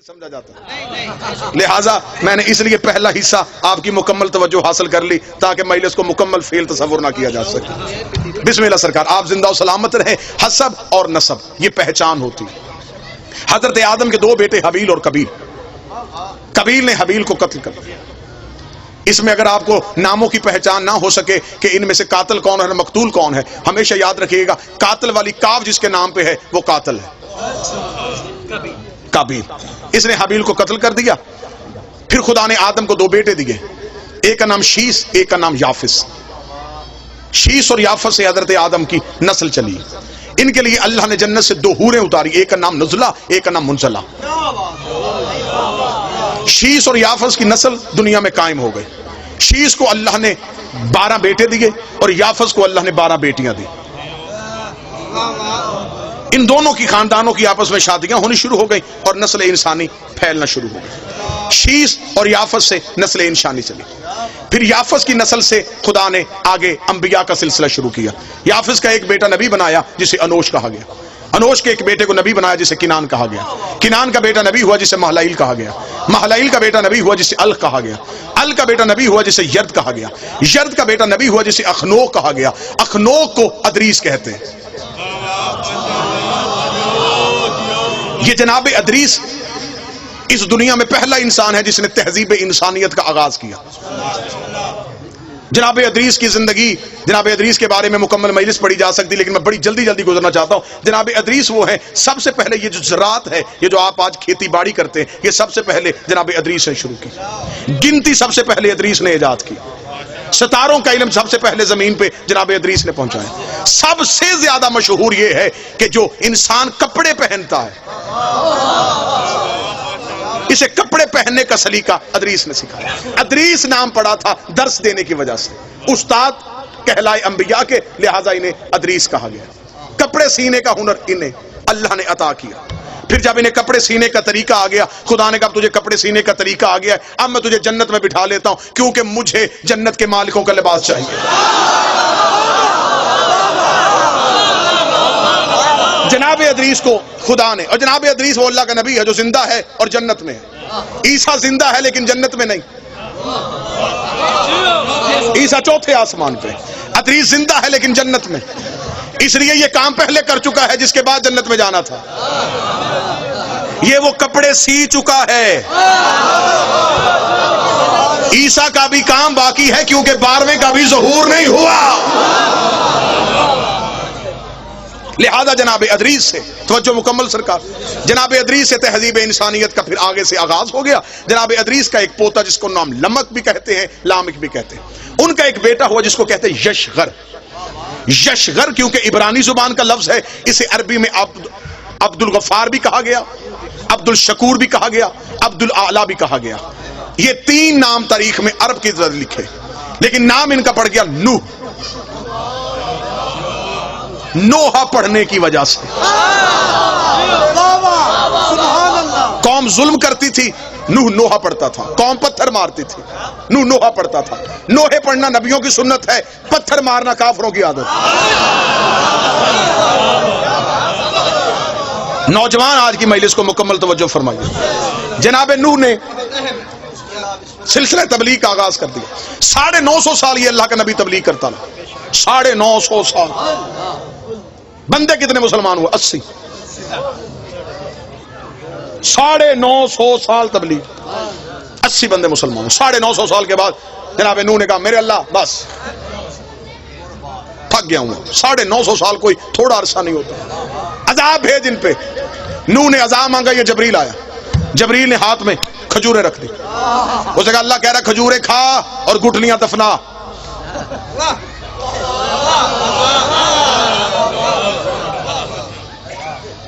سمجھا جاتا ہے، لہٰذا میں نے اس لیے پہلا حصہ آپ کی مکمل توجہ حاصل کر لی تاکہ مجلس کو مکمل فعل تصور نہ کیا جا سکے۔ بسم اللہ سرکار، آپ زندہ و سلامت رہیں۔ حسب اور نسب یہ پہچان ہوتی ہے۔ حضرت آدم کے دو بیٹے حابیل اور قابیل، قابیل نے حابیل کو قتل کر دیا۔ اس میں اگر آپ کو ناموں کی پہچان نہ ہو سکے کہ ان میں سے قاتل کون ہے مقتول کون ہے، ہمیشہ یاد رکھیے گا قاتل والی کاف جس کے نام پہ ہے وہ قاتل ہے، قابیل۔ اس نے حابیل کو قتل کر دیا۔ پھر خدا نے آدم کو دو بیٹے دیے، ایک کا نام شیس، ایک کا نام یافس۔ شیس اور یافس سے حضرت آدم کی نسل چلی۔ ان کے لیے اللہ نے جنت سے دو حوریں اتاری، ایک کا نام نزلہ، ایک کا نام منزلہ۔ شیس اور یافس کی نسل دنیا میں قائم ہو گئی۔ شیس کو اللہ نے 12 بیٹے دیے اور یافس کو اللہ نے 12 بیٹیاں دی۔ ان دونوں کی خاندانوں کی آپس میں شادیاں ہونی شروع ہو گئی اور نسل انسانی پھیلنا شروع ہو گئی۔ شیس اور یافس سے نسل انسانی چلی۔ پھر یافس کی نسل سے خدا نے آگے انبیاء کا سلسلہ شروع کیا۔ یافس کا ایک بیٹا نبی بنایا جسے انوش کہا گیا۔ انوش کے ایک بیٹے کو نبی بنایا جسے کنان کہا گیا۔ کنان کا بیٹا نبی ہوا جسے مہلائیل کہا گیا۔ مہلائیل کا بیٹا نبی ہوا جسے ال کہا گیا۔ ال کا بیٹا نبی ہوا جسے یرد کہا گیا۔ یرد کا بیٹا نبی ہوا جسے اخنوک کہا گیا۔ اخنوک کو ادریس کہتے ہیں۔ یہ جناب ادریس اس دنیا میں پہلا انسان ہے جس نے تہذیب انسانیت کا آغاز کیا۔ جناب ادریس کی زندگی، جناب ادریس کے بارے میں مکمل مجلس پڑھی جا سکتی، لیکن میں بڑی جلدی گزرنا چاہتا ہوں۔ جناب ادریس وہ ہے، سب سے پہلے یہ جو زراعت ہے، یہ جو آپ آج کھیتی باڑی کرتے ہیں، یہ سب سے پہلے جناب ادریس نے شروع کی۔ گنتی سب سے پہلے ادریس نے ایجاد کی۔ ستاروں کا علم سب سے پہلے زمین پہ جناب ادریس نے پہنچایا۔ سب سے زیادہ مشہور یہ ہے کہ جو انسان کپڑے پہنتا ہے، اسے کپڑے پہننے کا سلیقہ ادریس نے سکھایا۔ ادریس نام پڑا تھا درس دینے کی وجہ سے۔ استاد کہلائے انبیاء کے، لہٰذا انہیں ادریس کہا گیا۔ کپڑے سینے کا ہنر انہیں اللہ نے عطا کیا۔ پھر جب انہیں کپڑے سینے کا طریقہ آ گیا، خدا نے کہا تجھے کپڑے سینے کا طریقہ آ گیا ہے، اب میں تجھے جنت میں بٹھا لیتا ہوں کیونکہ مجھے جنت کے مالکوں کا لباس چاہیے۔ جناب ادریس کو خدا نے، اور جناب ادریس وہ اللہ کا نبی ہے جو زندہ ہے اور جنت میں ہے۔ عیسیٰ زندہ ہے لیکن جنت میں نہیں، عیسیٰ چوتھے آسمان پہ۔ ادریس زندہ ہے لیکن جنت میں، اس لیے یہ کام پہلے کر چکا ہے جس کے بعد جنت میں جانا تھا۔ یہ وہ کپڑے سی چکا ہے۔ عیسیٰ کا بھی کام باقی ہے کیونکہ 12ویں کا بھی ظہور نہیں ہوا۔ لہذا جناب ادریس سے توجہ مکمل سرکار، جناب ادریس سے تہذیب انسانیت کا پھر آگے سے آغاز ہو گیا۔ جناب ادریس کا ایک پوتا جس کو نام لمک بھی کہتے ہیں، لامک بھی کہتے ہیں، ان کا ایک بیٹا ہوا جس کو کہتے ہیں یشغر۔ یشغر کیونکہ عبرانی زبان کا لفظ ہے، اسے عربی میں عبد الغفار بھی کہا گیا، عبد الشکور بھی کہا گیا، عبد الاعلی بھی کہا گیا۔ یہ 3 نام تاریخ میں عرب کی طرح لکھے، لیکن نام ان کا پڑ گیا نوح، نوحہ پڑھنے کی وجہ سے۔ قوم ظلم کرتی تھی، نوح نوحہ پڑھتا تھا۔ قوم پتھر مارتی تھی، نوح نوحہ پڑھتا تھا۔ نوحے پڑھنا نبیوں کی سنت ہے، پتھر مارنا کافروں کی عادت۔ نوجوان آج کی مجلس کو مکمل توجہ فرمائیے۔ جناب نوح نے سلسلہ تبلیغ کا آغاز کر دیا۔ 950 سال یہ اللہ کا نبی تبلیغ کرتا رہا۔ 950 سال۔ بندے کتنے مسلمان ہوئے؟ 80۔ 950 سال تبلیغ، 80 بندے مسلمان ہوئے۔ 950 سال کے بعد جناب نوح نے کہا میرے اللہ بس تھک گیا ہوں۔ 950 سال کوئی تھوڑا عرصہ نہیں ہوتا۔ عذاب بھیج ان پہ۔ نوح نے عذاب مانگا، یہ جبریل آیا۔ جبریل نے ہاتھ میں کھجوریں رکھ دی۔ اسے کہا اللہ کہہ رہا کھجوریں کھا اور گٹھلیاں دفنا۔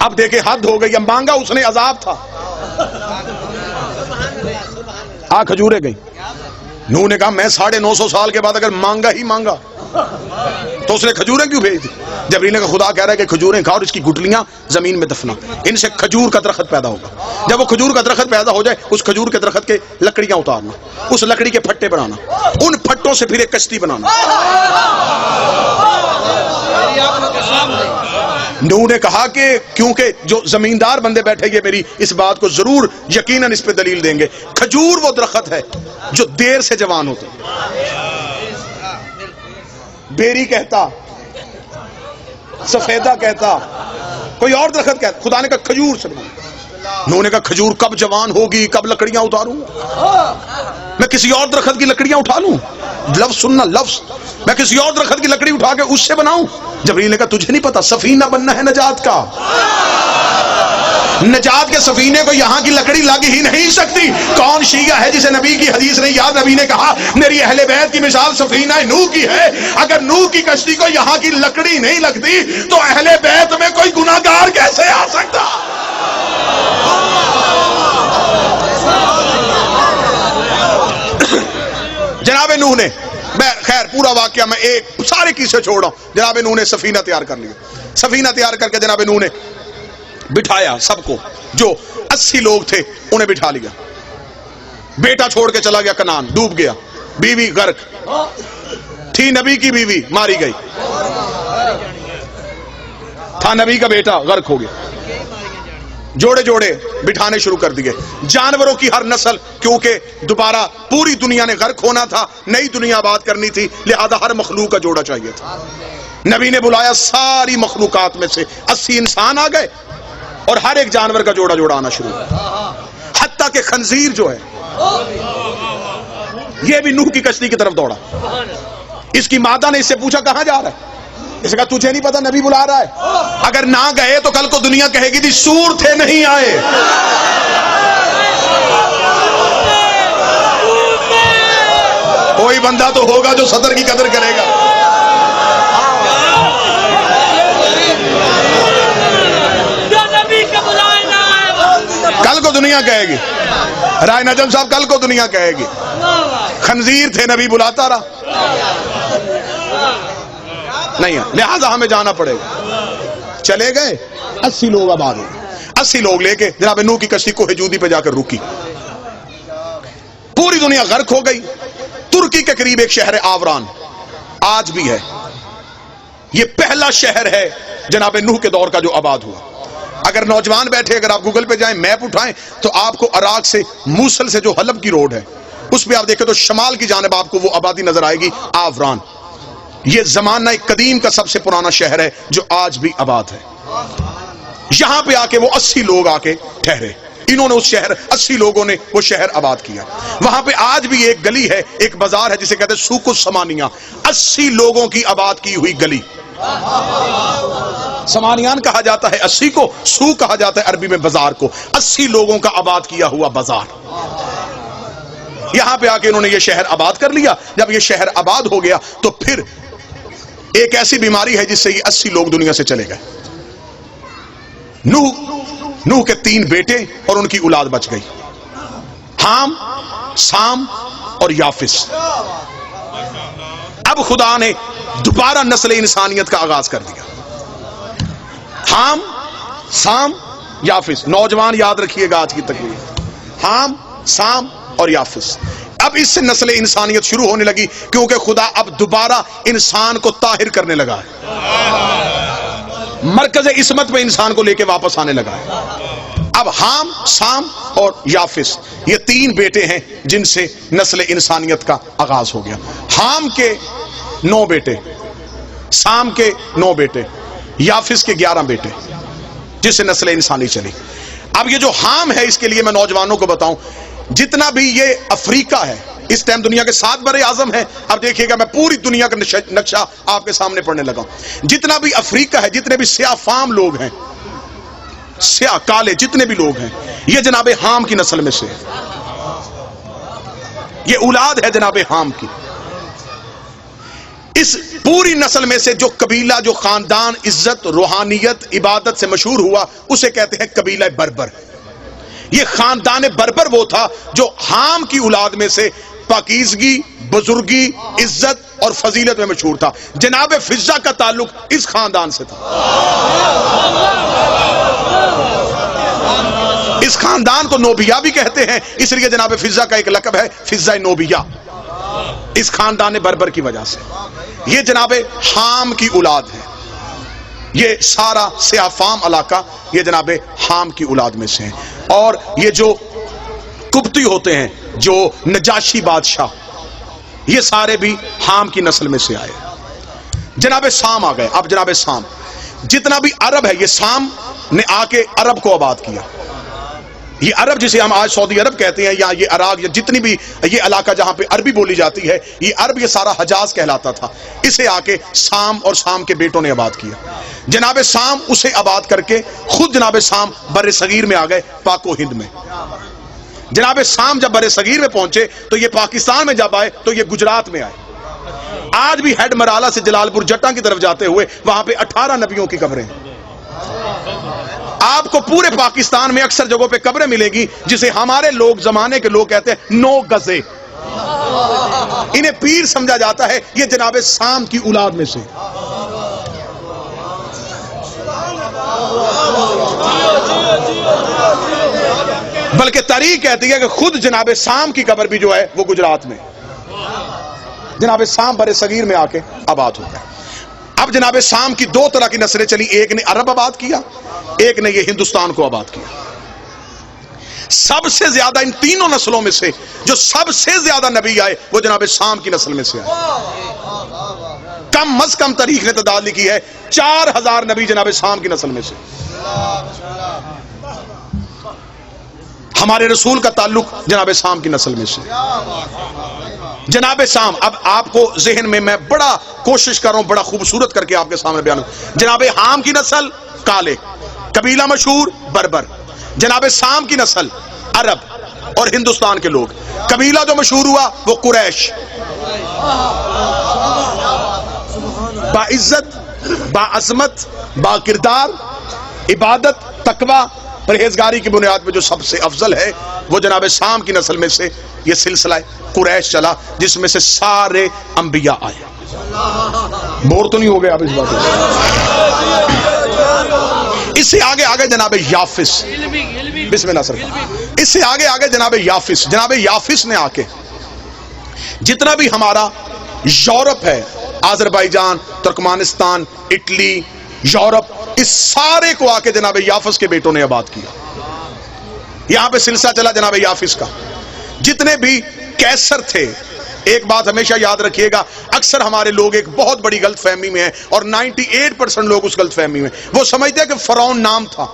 اب دیکھیں حد ہو گئی، مانگا اس نے عذاب تھا۔ کھجوریں گئی۔ نوح نے کہا میں 950 سال کے بعد اگر مانگا ہی مانگا تو اس نے کھجوریں کیوں بھیج دی؟ جبریل نے کہا خدا کہہ رہا ہے کہ کھجوریں کھا اور اس کی گٹلیاں زمین میں دفنا، ان سے کھجور کا درخت پیدا ہوگا۔ جب وہ کھجور کا درخت پیدا ہو جائے اس کھجور کے درخت کے لکڑیاں اتارنا، اس لکڑی کے پھٹے بنانا، ان پھٹوں سے پھر ایک کشتی بنانا۔ نوح نے کہا کہ کیونکہ جو زمیندار بندے بیٹھے یہ میری اس بات کو ضرور یقیناً اس پہ دلیل دیں گے، کھجور وہ درخت ہے جو دیر سے جوان ہوتا، بیری کہتا، سفیدہ کہتا، کوئی اور درخت کہتا، خدا نے کہا کھجور سے بنا۔ نوح نے کہا کھجور کب جوان ہوگی، کب لکڑیاں اتاروں، میں کسی اور درخت کی لکڑیاں اٹھا لوں؟ لفظ سننا، لفظ، میں کسی اور درخت کی لکڑی اٹھا کے اس سے بناؤں؟ جبریل نے کہا تجھے نہیں پتا سفینہ بننا ہے نجات کا، نجات کے سفینے کو یہاں کی لکڑی لگ ہی نہیں سکتی۔ کون شیعہ ہے جسے نبی کی حدیث نے یاد؟ نبی نے کہا میری اہل بیت کی مثال سفینہ نوح کی ہے، اگر نوح کی کشتی کو یہاں کی لکڑی نہیں لگتی تو اہل بیت میں کوئی گناہگار کیسے آ سکتا؟ جناب نوح نے، میں خیر پورا واقعہ میں ایک سارے قصے چھوڑ رہا ہوں، جناب نوح نے سفینہ تیار کر لیا، سفینہ تیار کر کے جناب نوح نے بٹھایا سب کو، جو 80 لوگ تھے انہیں بٹھا لیا، بیٹا چھوڑ کے چلا گیا کنعان، ڈوب گیا، بیوی غرق تھی، نبی کی بیوی ماری گئی، تھا نبی کا بیٹا غرق ہو گیا، جوڑے جوڑے بٹھانے شروع کر دیے، جانوروں کی ہر نسل، کیونکہ دوبارہ پوری دنیا نے غرق ہونا تھا، نئی دنیا آباد کرنی تھی، لہذا ہر مخلوق کا جوڑا چاہیے تھا۔ نبی نے بلایا ساری مخلوقات میں سے 80 انسان آ گئے اور ہر ایک جانور کا جوڑا جوڑا آنا شروع ہوا، حتیٰ کہ خنزیر جو ہے یہ بھی نوح کی کشتی کی طرف دوڑا۔ اس کی مادہ نے اس سے پوچھا کہاں جا رہا ہے؟ اس نے کہا تجھے نہیں پتا نبی بلا رہا ہے، اگر نہ گئے تو کل کو دنیا کہے گی تھی سور تھے نہیں آئے۔ کوئی بندہ تو ہوگا جو صدر کی قدر کرے گا۔ کل کو دنیا کہے گی، رائے نجم صاحب کل کو دنیا کہے گی خنزیر تھے نبی بلاتا رہا، نہیں ہے، لہذا ہمیں جانا پڑے گا۔ چلے گئے 80 لوگ آباد ہو گئے، 80 لوگ لے کے جناب نوح کی کشتی کوہ جودی پہ جا کر رکی، پوری دنیا غرق ہو گئی۔ ترکی کے قریب ایک شہر آوران آج بھی ہے، یہ پہلا شہر ہے جناب نوح کے دور کا جو آباد ہوا۔ اگر نوجوان بیٹھے، اگر آپ گوگل پہ جائیں، میپ اٹھائیں تو آپ کو عراق سے موصل سے جو حلب کی روڈ ہے اس پہ آپ دیکھیں تو شمال کی جانب آپ کو وہ آبادی نظر آئے گی، آوران۔ یہ زمانہ قدیم کا سب سے پرانا شہر ہے جو آج بھی آباد ہے۔ یہاں پہ آ کے وہ 80 لوگ آ کے ٹھہرے، انہوں نے اس شہر 80 لوگوں نے وہ شہر آباد کیا۔ وہاں پہ آج بھی ایک گلی ہے، ایک بازار ہے جسے کہتے ہیں سوق السمانیہ، 80 لوگوں کی آباد کی ہوئی گلی۔ سمانیان کہا جاتا ہے 80 کو، سوق کہا جاتا ہے عربی میں بازار کو، 80 لوگوں کا آباد کیا ہوا بازار۔ یہاں پہ آ کے انہوں نے یہ شہر آباد کر لیا۔ جب یہ شہر آباد ہو گیا تو پھر ایک ایسی بیماری ہے جس سے یہ 80 لوگ دنیا سے چلے گئے۔ نوح کے 3 بیٹے اور ان کی اولاد بچ گئی، حام، سام اور یافس۔ اب خدا نے دوبارہ نسل انسانیت کا آغاز کر دیا۔ حام، سام، یافس، نوجوان یاد رکھیے گا آج کی تقریر، حام، سام اور یافس۔ اب اس سے نسل انسانیت شروع ہونے لگی، کیونکہ خدا اب دوبارہ انسان کو طاہر کرنے لگا ہے، مرکز عصمت پہ انسان کو لے کے واپس آنے لگا ہے۔ اب حام، سام اور یافس یہ 3 بیٹے ہیں جن سے نسل انسانیت کا آغاز ہو گیا۔ حام کے 9 بیٹے، سام کے 9 بیٹے، یافس کے 11 بیٹے، جس سے نسل انسانی چلی۔ اب یہ جو حام ہے، اس کے لیے میں نوجوانوں کو بتاؤں، جتنا بھی یہ افریقہ ہے، اس ٹائم دنیا کے 7 بر اعظم ہیں۔ اب دیکھیے گا میں پوری دنیا کا نقشہ آپ کے سامنے پڑھنے لگا ہوں۔ جتنا بھی افریقہ ہے، جتنے بھی سیاہ فام لوگ ہیں، سیاہ کالے جتنے بھی لوگ ہیں، یہ جناب حام کی نسل میں سے ہے، یہ اولاد ہے جناب حام کی۔ اس پوری نسل میں سے جو قبیلہ، جو خاندان عزت، روحانیت، عبادت سے مشہور ہوا، اسے کہتے ہیں قبیلہ بربر۔ یہ خاندان بربر وہ تھا جو حام کی اولاد میں سے پاکیزگی، بزرگی، عزت اور فضیلت میں مشہور تھا۔ جناب فضہ کا تعلق اس خاندان سے تھا۔ اس خاندان کو نوبیہ بھی کہتے ہیں، اس لیے جناب فضہ کا ایک لقب ہے فضہ نوبیہ، اس خاندان بربر کی وجہ سے۔ یہ جناب حام کی اولاد ہے۔ یہ سارا سیاہ فام علاقہ یہ جناب حام کی اولاد میں سے ہیں، اور یہ جو قبطی ہوتے ہیں، جو نجاشی بادشاہ، یہ سارے بھی حام کی نسل میں سے آئے۔ جناب سام آ گئے۔ اب جناب سام، جتنا بھی عرب ہے، یہ سام نے آ کے عرب کو آباد کیا۔ یہ عرب جسے ہم آج سعودی عرب کہتے ہیں، یا یہ عراق، یا جتنی بھی یہ علاقہ جہاں پہ عربی بولی جاتی ہے، یہ عرب، یہ سارا حجاز کہلاتا تھا۔ اسے آ کے سام اور سام کے بیٹوں نے آباد کیا۔ جناب سام اسے آباد کر کے خود جناب سام بر صغیر میں آ گئے، پاک و ہند میں۔ جناب سام جب بر صغیر میں پہنچے تو یہ پاکستان میں جب آئے تو یہ گجرات میں آئے۔ آج بھی ہیڈ مرالہ سے جلال پور جٹاں کی طرف جاتے ہوئے وہاں پہ 18 نبیوں کی قبریں ہیں۔ آپ کو پورے پاکستان میں اکثر جگہوں پہ قبریں ملے گی جسے ہمارے لوگ، زمانے کے لوگ کہتے ہیں 9 گزے۔ انہیں پیر سمجھا جاتا ہے، یہ جناب سام کی اولاد میں سے۔ بلکہ تاریخ کہتی ہے کہ خود جناب سام کی قبر بھی جو ہے وہ گجرات میں۔ جناب سام بر صغیر میں آ کے آباد ہو گئے۔ اب جناب سام کی 2 طرح کی نسلیں چلی، ایک نے عرب آباد کیا، ایک نے یہ ہندوستان کو آباد کیا۔ سب سے زیادہ ان تینوں نسلوں میں سے جو سب سے زیادہ نبی آئے وہ جناب سام کی نسل میں سے آئے۔ کم از کم تاریخ نے تعداد لکھی ہے 4000 نبی جناب سام کی نسل میں سے۔ ہمارے رسول کا تعلق جناب سام کی نسل میں سے۔ جناب سام، اب آپ کو ذہن میں بڑا کوشش کر رہا ہوں، بڑا خوبصورت کر کے آپ کے سامنے بیان ہوں۔ جناب حام کی نسل کالے، قبیلہ مشہور بربر۔ جناب سام کی نسل عرب اور ہندوستان کے لوگ۔ قبیلہ جو مشہور ہوا وہ قریش، باعزت، باعظمت، باکردار، عبادت، تقوی، پرہیزگاری کی بنیاد پہ جو سب سے افضل ہے وہ جناب سام کی نسل میں سے یہ سلسلہ قریش چلا، جس میں سے سارے انبیاء آئے۔ بور تو نہیں ہو گیا آپ اس بات سے؟ اس سے آگے جناب یافس، بسم اللہ سرکار، اس سے آگے جناب یافس۔ جناب یافس نے آ کے جتنا بھی ہمارا یورپ ہے، آذربائیجان، ترکمانستان، اٹلی، یورپ، اس سارے کو آ کے جناب یافس کے بیٹوں نے آباد کیا۔ یہاں پہ سلسلہ چلا جناب یافس کا۔ جتنے بھی کیسر تھے، ایک بات ہمیشہ یاد رکھیے گا، اکثر ہمارے لوگ ایک بہت بڑی غلط فہمی میں ہیں، اور 98% لوگ اس غلط فہمی میں، وہ سمجھتے ہیں کہ فرعون نام تھا۔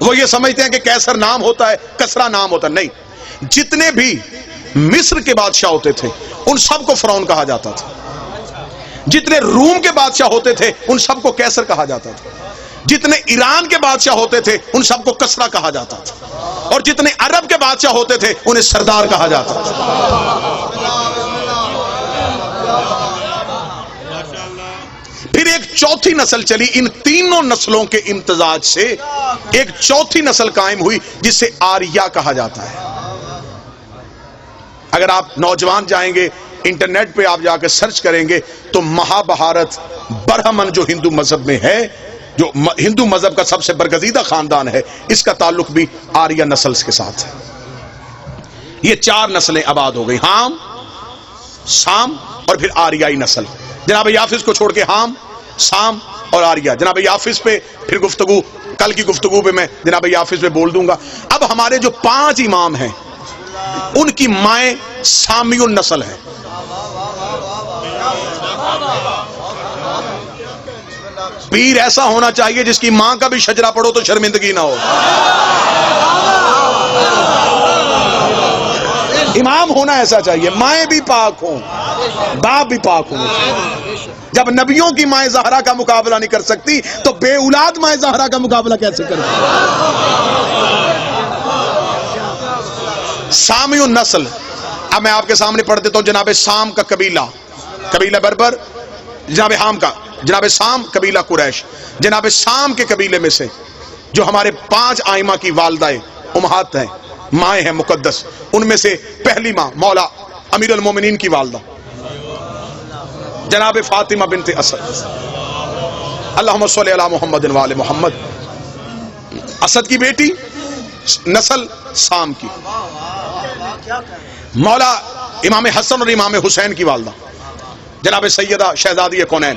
وہ یہ سمجھتے ہیں کہ کیسر نام ہوتا ہے، کسرا نام ہوتا ہے۔ نہیں، جتنے بھی مصر کے بادشاہ ہوتے تھے ان سب کو فرعون کہا جاتا تھا۔ جتنے روم کے بادشاہ ہوتے تھے ان سب کو کیسر کہا جاتا تھا۔ جتنے ایران کے بادشاہ ہوتے تھے ان سب کو کسرا کہا جاتا تھا، اور جتنے عرب کے بادشاہ ہوتے تھے انہیں سردار کہا جاتا تھا۔ پھر ایک چوتھی نسل چلی، ان تینوں نسلوں کے امتزاج سے ایک چوتھی نسل قائم ہوئی جسے آریہ کہا جاتا ہے۔ اگر آپ نوجوان جائیں گے انٹرنیٹ پہ، آپ جا کے سرچ کریں گے تو مہابھارت، برہمن جو ہندو مذہب میں ہے، جو ہندو مذہب کا سب سے برگزیدہ خاندان ہے، اس کا تعلق بھی آریہ نسل کے ساتھ ہے۔ یہ 4 نسلیں آباد ہو گئی، حام، سام اور پھر آریائی نسل۔ جناب یافس کو چھوڑ کے حام، سام اور آریہ۔ جناب یافس پہ پھر گفتگو، کل کی گفتگو پہ میں جناب یافس پہ بول دوں گا۔ اب ہمارے جو 5 امام ہیں ان کی مائیں سامی النسل ہیں۔ پیر ایسا ہونا چاہیے جس کی ماں کا بھی شجرہ پڑھو تو شرمندگی نہ ہو۔ امام ہونا ایسا چاہیے، مائیں بھی پاک ہوں، باپ بھی پاک ہوں۔ جب نبیوں کی مائیں زہرا کا مقابلہ نہیں کر سکتی تو بے اولاد مائیں زہرا کا مقابلہ کیسے کریں؟ سامی النسل۔ اب میں آپ کے سامنے پڑھ دیتا ہوں جناب سام کا قبیلہ بربر، جناب حام کا، جناب سام قبیلہ قریش۔ جناب سام کے قبیلے میں سے جو ہمارے 5 آئمہ کی والدہ امہات ہیں، مائیں ہیں مقدس، ان میں سے پہلی ماں مولا امیر المومنین کی والدہ جناب فاطمہ بنت اسد، اللہم صلی علی محمد و آل محمد، اسد کی بیٹی، نسل سام کی۔ مولا امام حسن اور امام حسین کی والدہ جناب سیدہ شہزادی کونین،